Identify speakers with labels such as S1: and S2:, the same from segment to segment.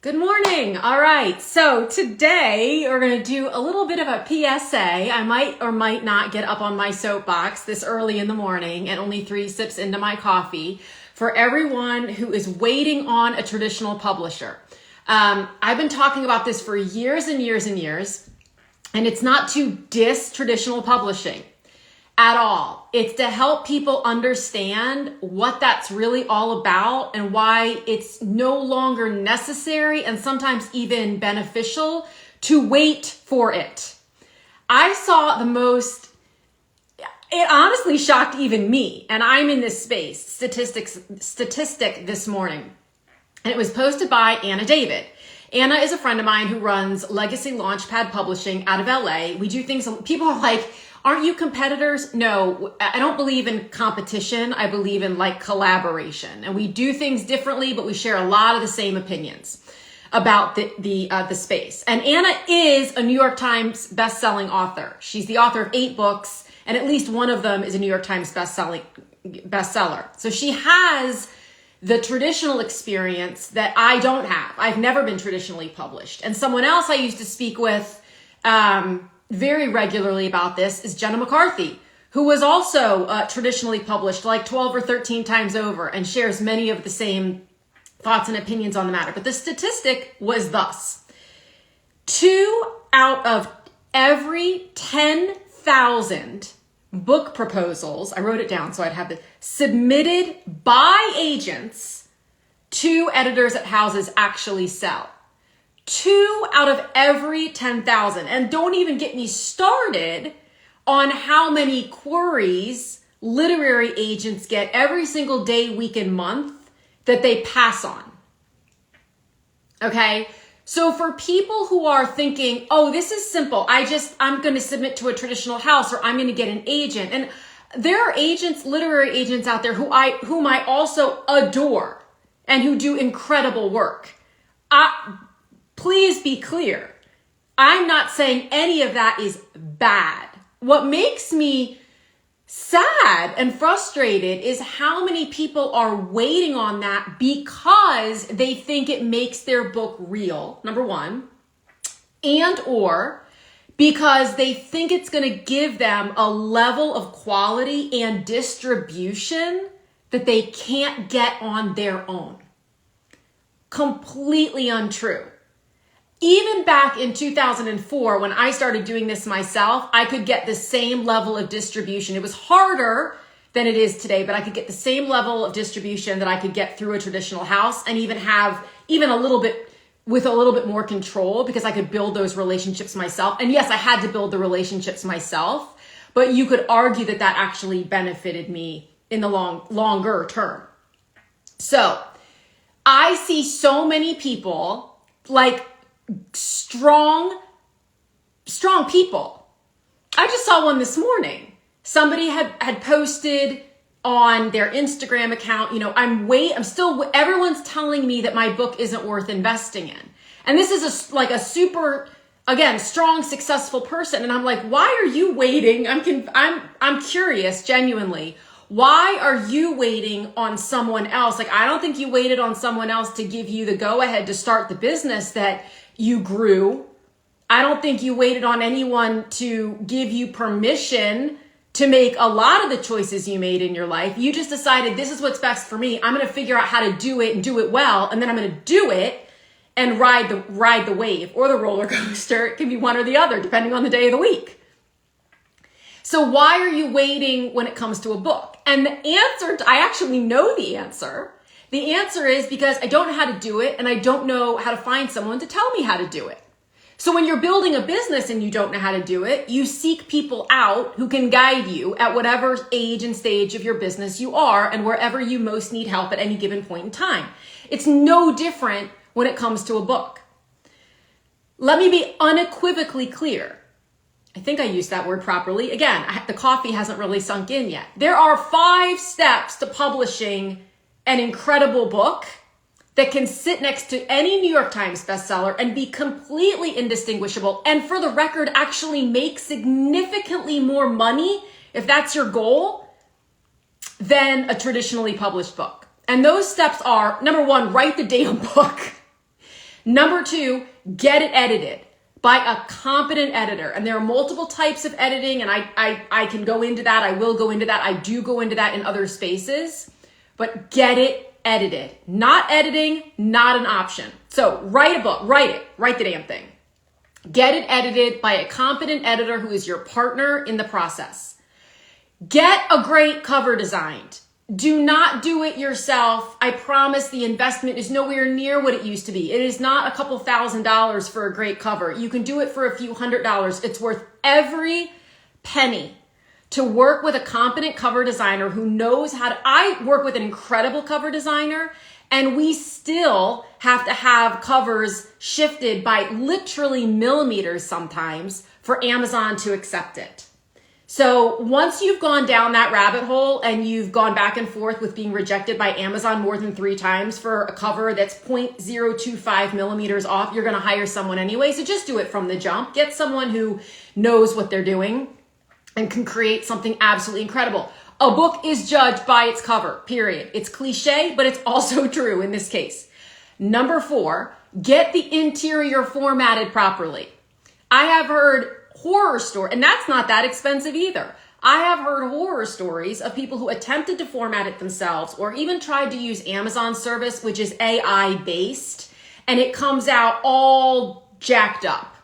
S1: Good morning. All right. So today we're going to do a little bit of a PSA. I might or might not get up on my soapbox this early in the morning and only 3 sips into my coffee for everyone who is waiting on a traditional publisher. I've been talking about this for years and years and years, and it's not to diss traditional publishing at all. It's to help people understand what that's really all about and why it's no longer necessary and sometimes even beneficial to wait for it. I saw it honestly shocked even me, and I'm in this space, statistic this morning. And it was posted by Anna David. Anna is a friend of mine who runs Legacy Launchpad Publishing out of LA. We do things, people are like, aren't you competitors? No, I don't believe in competition. I believe in collaboration. And we do things differently, but we share a lot of the same opinions about the space. And Anna is a New York Times best-selling author. She's the author of 8 books, and at least one of them is a New York Times bestseller. So she has the traditional experience that I don't have. I've never been traditionally published. And someone else I used to speak with very regularly about this is Jenna McCarthy, who was also traditionally published like 12 or 13 times over and shares many of the same thoughts and opinions on the matter. But the statistic was thus: 2 out of every 10,000 book proposals, I wrote it down so I'd have it, submitted by agents to editors at houses actually sell. 2 out of every 10,000. And don't even get me started on how many queries literary agents get every single day, week, and month that they pass on. Okay? So for people who are thinking, oh, this is simple, I'm going to submit to a traditional house, or I'm going to get an agent. And there are agents, literary agents out there whom I also adore and who do incredible work. Please be clear. I'm not saying any of that is bad. What makes me sad and frustrated is how many people are waiting on that because they think it makes their book real, number one, and or because they think it's going to give them a level of quality and distribution that they can't get on their own. Completely untrue. Even back in 2004, when I started doing this myself, I could get the same level of distribution. It was harder than it is today, but I could get the same level of distribution that I could get through a traditional house, and even have a little bit more control because I could build those relationships myself. And yes, I had to build the relationships myself, but you could argue that actually benefited me in the longer term. So I see so many people, like strong people. I just saw one this morning. Somebody had posted on their Instagram account, everyone's telling me that my book isn't worth investing in. And this is a super, again, strong, successful person. And I'm like, why are you waiting? I'm curious, genuinely. Why are you waiting on someone else? I don't think you waited on someone else to give you the go-ahead to start the business that you grew. I don't think you waited on anyone to give you permission to make a lot of the choices you made in your life. You just decided, this is what's best for me. I'm going to figure out how to do it and do it well. And then I'm going to do it and ride the wave or the roller coaster. It can be one or the other, depending on the day of the week. So why are you waiting when it comes to a book? And the answer, I actually know the answer. The answer is because I don't know how to do it, and I don't know how to find someone to tell me how to do it. So when you're building a business and you don't know how to do it, you seek people out who can guide you at whatever age and stage of your business you are and wherever you most need help at any given point in time. It's no different when it comes to a book. Let me be unequivocally clear. I think I used that word properly. Again, the coffee hasn't really sunk in yet. There are 5 steps to publishing an incredible book that can sit next to any New York Times bestseller and be completely indistinguishable, and for the record, actually make significantly more money, if that's your goal, than a traditionally published book. And those steps are, number 1, write the damn book. Number 2, get it edited by a competent editor. And there are multiple types of editing, and I can go into that. I will go into that. I do go into that in other spaces, but get it edited. Not editing, not an option. So write a book, write the damn thing. Get it edited by a competent editor who is your partner in the process. Get a great cover designed. Do not do it yourself. I promise the investment is nowhere near what it used to be. It is not a couple $1,000s for a great cover. You can do it for a few $100s. It's worth every penny to work with a competent cover designer who knows how to. I work with an incredible cover designer, and we still have to have covers shifted by literally millimeters sometimes for Amazon to accept it. So once you've gone down that rabbit hole and you've gone back and forth with being rejected by Amazon more than 3 times for a cover that's 0.025 millimeters off, you're going to hire someone anyway. So just do it from the jump. Get someone who knows what they're doing and can create something absolutely incredible. A book is judged by its cover, period. It's cliche, but it's also true in this case. Number 4, get the interior formatted properly. I have heard horror story, and that's not that expensive either. I have heard horror stories of people who attempted to format it themselves or even tried to use Amazon service, which is AI based, and it comes out all jacked up.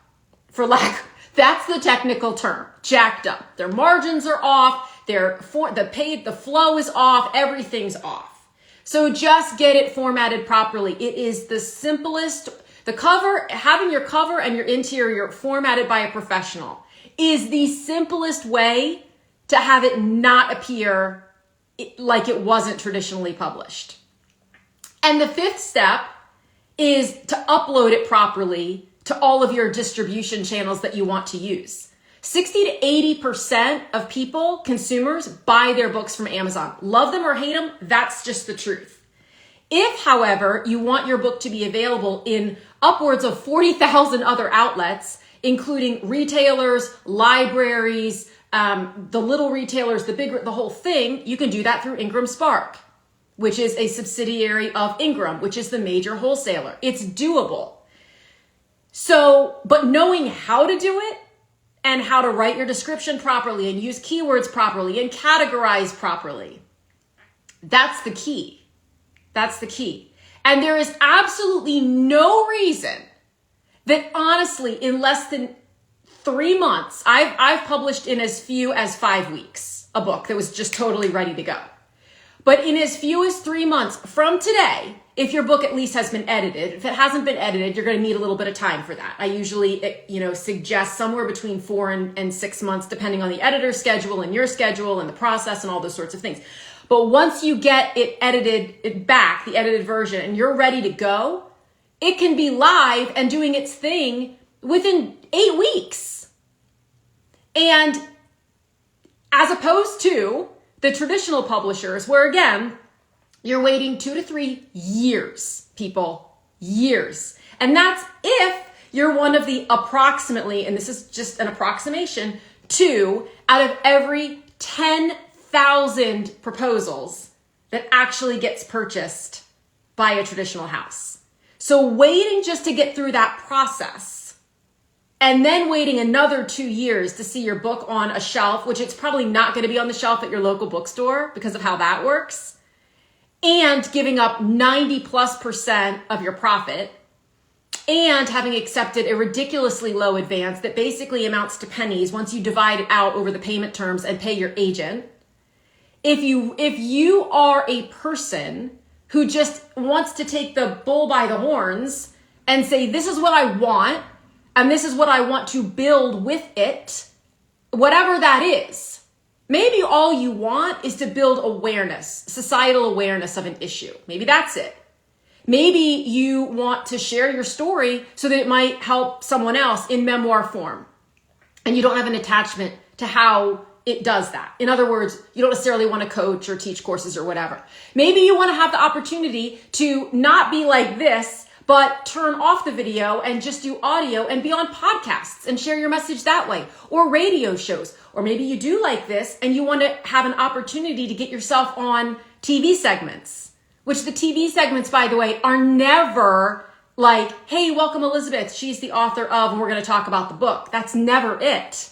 S1: That's the technical term, jacked up. Their margins are off, the flow is off, everything's off. So just get it formatted properly. It is the simplest. The cover, having your cover and your interior formatted by a professional is the simplest way to have it not appear like it wasn't traditionally published. And the 5th step is to upload it properly to all of your distribution channels that you want to use. 60 to 80% of people, consumers, buy their books from Amazon. Love them or hate them, that's just the truth. If, however, you want your book to be available in upwards of 40,000 other outlets, including retailers, libraries, the little retailers, the whole thing, you can do that through Ingram Spark, which is a subsidiary of Ingram, which is the major wholesaler. It's doable. So, but knowing how to do it and how to write your description properly and use keywords properly and categorize properly, that's the key. That's the key. And there is absolutely no reason that honestly, in less than 3 months, I've published in as few as 5 weeks, a book that was just totally ready to go. But in as few as 3 months from today, if your book at least has been edited, if it hasn't been edited, you're going to need a little bit of time for that. I usually, suggest somewhere between 4 and 6 months, depending on the editor's schedule and your schedule and the process and all those sorts of things. But once you get it edited back, the edited version, and you're ready to go, it can be live and doing its thing within 8 weeks. And as opposed to the traditional publishers, where again, you're waiting 2 to 3 years, people, years. And that's if you're one of the approximately, and this is just an approximation, 2 out of every 10,000 proposals that actually gets purchased by a traditional house. So waiting just to get through that process and then waiting another 2 years to see your book on a shelf, which it's probably not going to be on the shelf at your local bookstore because of how that works, and giving up 90+% of your profit and having accepted a ridiculously low advance that basically amounts to pennies once you divide it out over the payment terms and pay your agent. If you are a person who just wants to take the bull by the horns and say, this is what I want, and this is what I want to build with it, whatever that is, maybe all you want is to build awareness, societal awareness of an issue. Maybe that's it. Maybe you want to share your story so that it might help someone else in memoir form, and you don't have an attachment to how it does that. In other words, you don't necessarily want to coach or teach courses or whatever. Maybe you want to have the opportunity to not be like this, but turn off the video and just do audio and be on podcasts and share your message that way, or radio shows. Or maybe you do like this and you want to have an opportunity to get yourself on TV segments, which the TV segments, by the way, are never like, hey, welcome Elizabeth. She's the author of, and we're going to talk about the book. That's never it.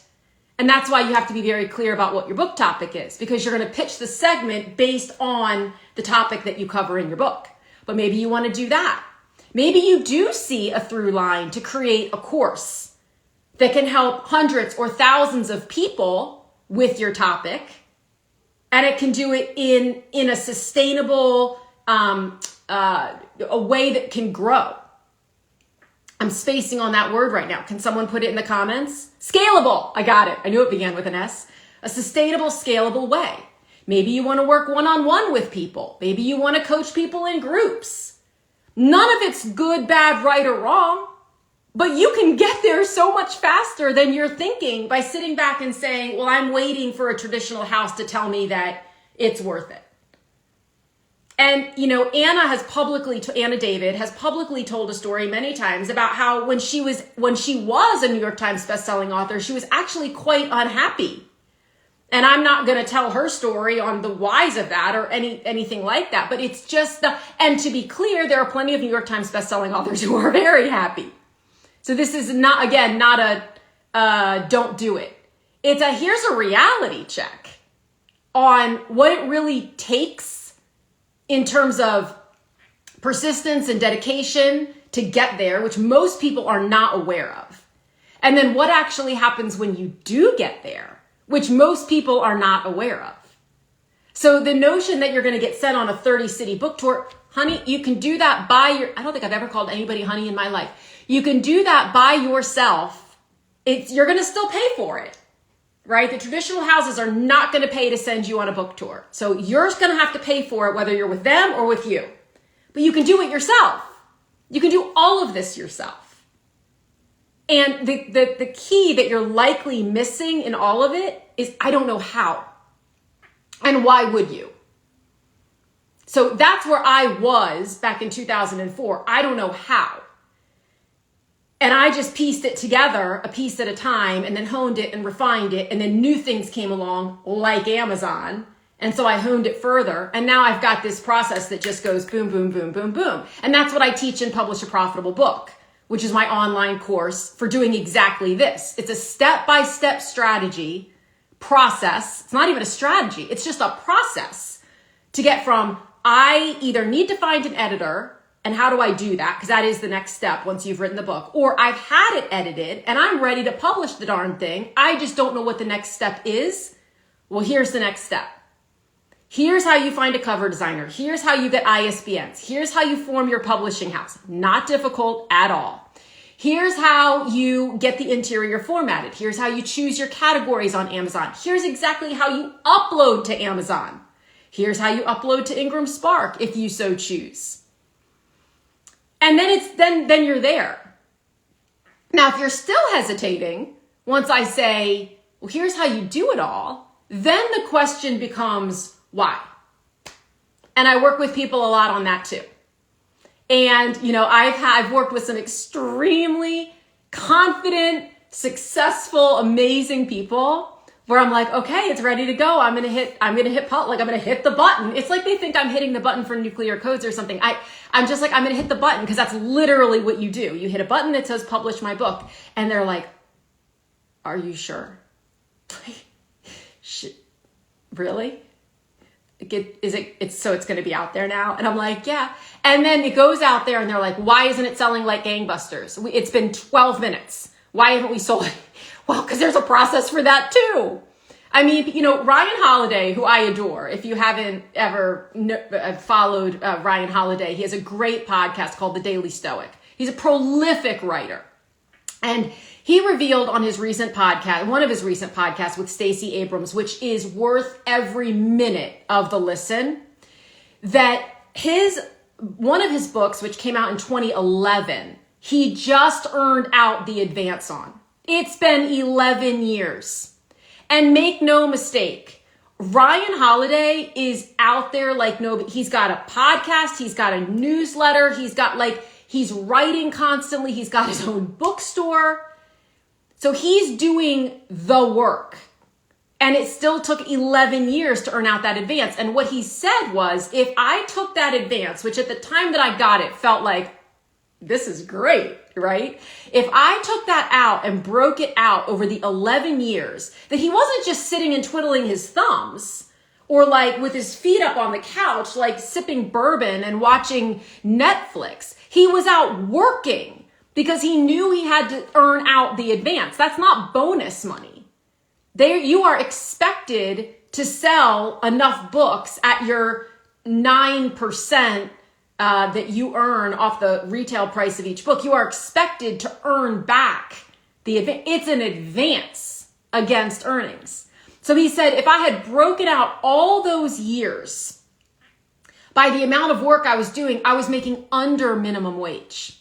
S1: And that's why you have to be very clear about what your book topic is, because you're going to pitch the segment based on the topic that you cover in your book. But maybe you want to do that. Maybe you do see a through line to create a course that can help hundreds or thousands of people with your topic. And it can do it in a sustainable, a way that can grow. I'm spacing on that word right now. Can someone put it in the comments? Scalable. I got it. I knew it began with an S. A sustainable, scalable way. Maybe you want to work one-on-one with people. Maybe you want to coach people in groups. None of it's good, bad, right, or wrong. But you can get there so much faster than you're thinking by sitting back and saying, well, I'm waiting for a traditional house to tell me that it's worth it. And, Anna David has publicly told a story many times about how when she was a New York Times bestselling author, she was actually quite unhappy. And I'm not going to tell her story on the whys of that or anything like that. But it's just and to be clear, there are plenty of New York Times bestselling authors who are very happy. So this is not a don't do it. It's here's a reality check on what it really takes in terms of persistence and dedication to get there, which most people are not aware of. And then what actually happens when you do get there, which most people are not aware of. So the notion that you're going to get sent on a 30-city book tour, honey, you can do that I don't think I've ever called anybody honey in my life. You can do that by yourself. You're going to still pay for it. Right? The traditional houses are not going to pay to send you on a book tour. So you're going to have to pay for it, whether you're with them or with you. But you can do it yourself. You can do all of this yourself. And the key that you're likely missing in all of it is, I don't know how. And why would you? So that's where I was back in 2004. I don't know how. And I just pieced it together a piece at a time and then honed it and refined it. And then new things came along like Amazon. And so I honed it further. And now I've got this process that just goes boom, boom, boom, boom, boom. And that's what I teach in Publish a Profitable Book, which is my online course for doing exactly this. It's a step-by-step strategy process. It's not even a strategy. It's just a process to get from I either need to find an editor. And how do I do that? Because that is the next step once you've written the book. Or I've had it edited and I'm ready to publish the darn thing. I just don't know what the next step is. Well, here's the next step. Here's how you find a cover designer. Here's how you get ISBNs. Here's how you form your publishing house. Not difficult at all. Here's how you get the interior formatted. Here's how you choose your categories on Amazon. Here's exactly how you upload to Amazon. Here's how you upload to Ingram Spark if you so choose. And then you're there. Now, if you're still hesitating, once I say, well, here's how you do it all, then the question becomes why? And I work with people a lot on that too. And, I've worked with some extremely confident, successful, amazing people where I'm like, okay, it's ready to go. I'm going to hit the button. It's like they think I'm hitting the button for nuclear codes or something. I'm just like, I'm going to hit the button because that's literally what you do. You hit a button that says publish my book and they're like, are you sure? Really? It's going to be out there now. And I'm like, yeah. And then it goes out there and they're like, why isn't it selling like gangbusters? It's been 12 minutes. Why haven't we sold it? Well, because there's a process for that too. I mean, Ryan Holiday, who I adore, if you haven't ever followed Ryan Holiday, he has a great podcast called The Daily Stoic. He's a prolific writer. And he revealed on his recent podcast, one of his recent podcasts with Stacey Abrams, which is worth every minute of the listen, that one of his books, which came out in 2011, he just earned out the advance on. It's been 11 years. And make no mistake, Ryan Holiday is out there like nobody. He's got a podcast. He's got a newsletter. He's writing constantly. He's got his own bookstore. So he's doing the work. And it still took 11 years to earn out that advance. And what he said was, if I took that advance, which at the time that I got it felt like, this is great, right? If I took that out and broke it out over the 11 years, that he wasn't just sitting and twiddling his thumbs or like with his feet up on the couch, like sipping bourbon and watching Netflix. He was out working because he knew he had to earn out the advance. That's not bonus money. You are expected to sell enough books at your 9% that you earn off the retail price of each book. You are expected to earn back the advance. It's an advance against earnings. So he said, if I had broken out all those years by the amount of work I was doing, I was making under minimum wage.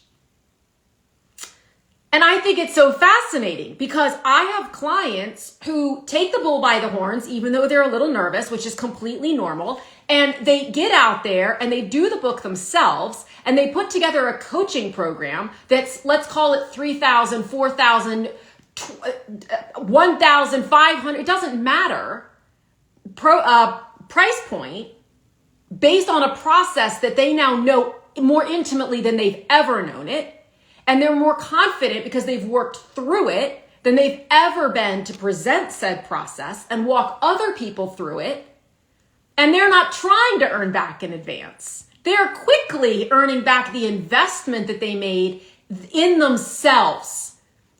S1: And I think it's so fascinating because I have clients who take the bull by the horns, even though they're a little nervous, which is completely normal. And they get out there and they do the book themselves and they put together a coaching program that's, let's call it 3,000, 4,000, 1,500. It doesn't matter. Price point based on a process that they now know more intimately than they've ever known it. And they're more confident because they've worked through it than they've ever been to present said process and walk other people through it. And they're not trying to earn back in advance. They're quickly earning back the investment that they made in themselves.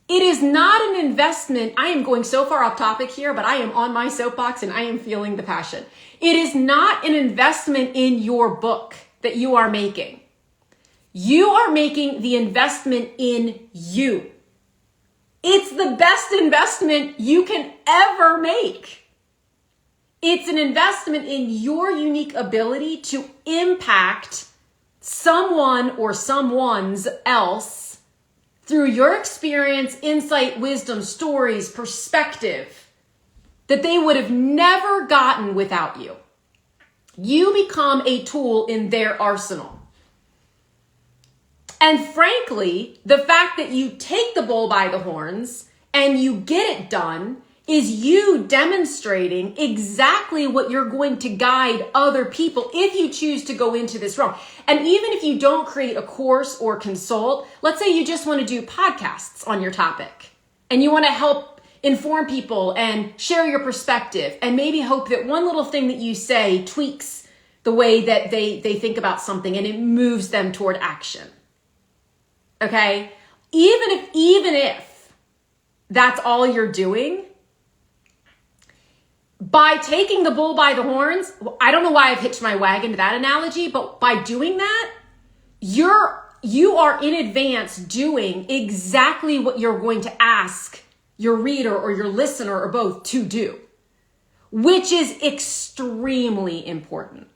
S1: It is not an investment. I am going so far off topic here, but I am on my soapbox and I am feeling the passion. It is not an investment in your book that you are making. You are making the investment in you. It's the best investment you can ever make. It's an investment in your unique ability to impact someone or someone's else through your experience, insight, wisdom, stories, perspective that they would have never gotten without you. You become a tool in their arsenal. And frankly, the fact that you take the bull by the horns and you get it done is you demonstrating exactly what you're going to guide other people if you choose to go into this realm. And even if you don't create a course or consult, let's say you just want to do podcasts on your topic and you want to help inform people and share your perspective and maybe hope that one little thing that you say tweaks the way that they think about something and it moves them toward action. Okay? Even if that's all you're doing, by taking the bull by the horns, I don't know why I've hitched my wagon to that analogy, but by doing that, you are in advance doing exactly what you're going to ask your reader or your listener or both to do, which is extremely important.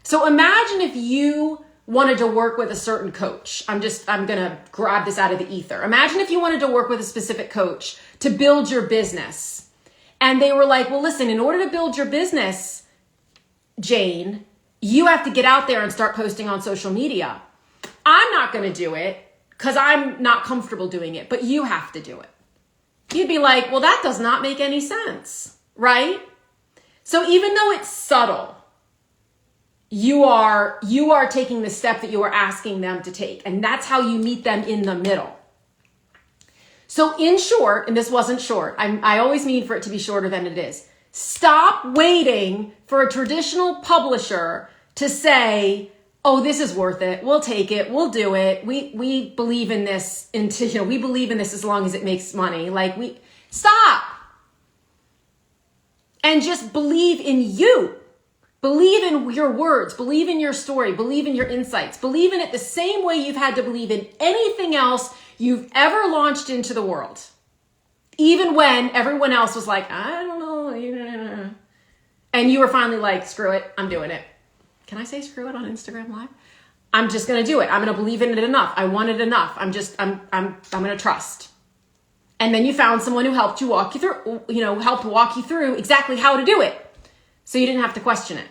S1: So imagine if you wanted to work with a certain coach. I'm going to grab this out of the ether. Imagine if you wanted to work with a specific coach to build your business. And they were like, well, listen, in order to build your business, Jane, you have to get out there and start posting on social media. I'm not going to do it because I'm not comfortable doing it, but you have to do it. You'd be like, well, that does not make any sense, right? So even though it's subtle, you are taking the step that you are asking them to take. And that's how you meet them in the middle. So in short, and this wasn't short, I always mean for it to be shorter than it is. Stop waiting for a traditional publisher to say, oh, this is worth it. We'll take it. We'll do it. We believe in this we believe in this as long as it makes money. Stop. And just believe in you. Believe in your words, believe in your story, believe in your insights, believe in it the same way you've had to believe in anything else you've ever launched into the world. Even when everyone else was like, I don't know. And you were finally like, screw it, I'm doing it. Can I say screw it on Instagram Live? I'm just going to do it. I'm going to believe in it enough. I want it enough. I'm going to trust. And then you found someone who helped walk you through exactly how to do it. So you didn't have to question it.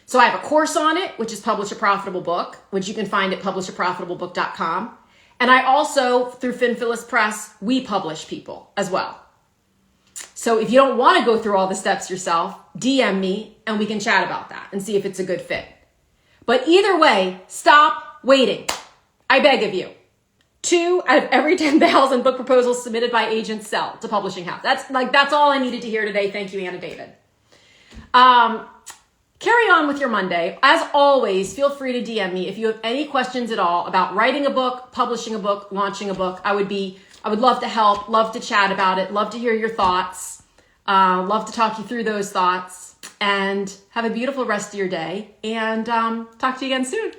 S1: So I have a course on it, which is Publish a Profitable Book, which you can find at publishaprofitablebook.com. And I also, through Fin Phyllis Press, we publish people as well. So if you don't want to go through all the steps yourself, DM me and we can chat about that and see if it's a good fit. But either way, stop waiting. I beg of you, 2 out of every 10,000 book proposals submitted by agents sell to publishing house. That's all I needed to hear today. Thank you, Anna David. Carry on with your Monday. As always, feel free to DM me if you have any questions at all about writing a book, publishing a book, launching a book. I would love to help, love to chat about it, love to hear your thoughts, love to talk you through those thoughts, and have a beautiful rest of your day, and talk to you again soon.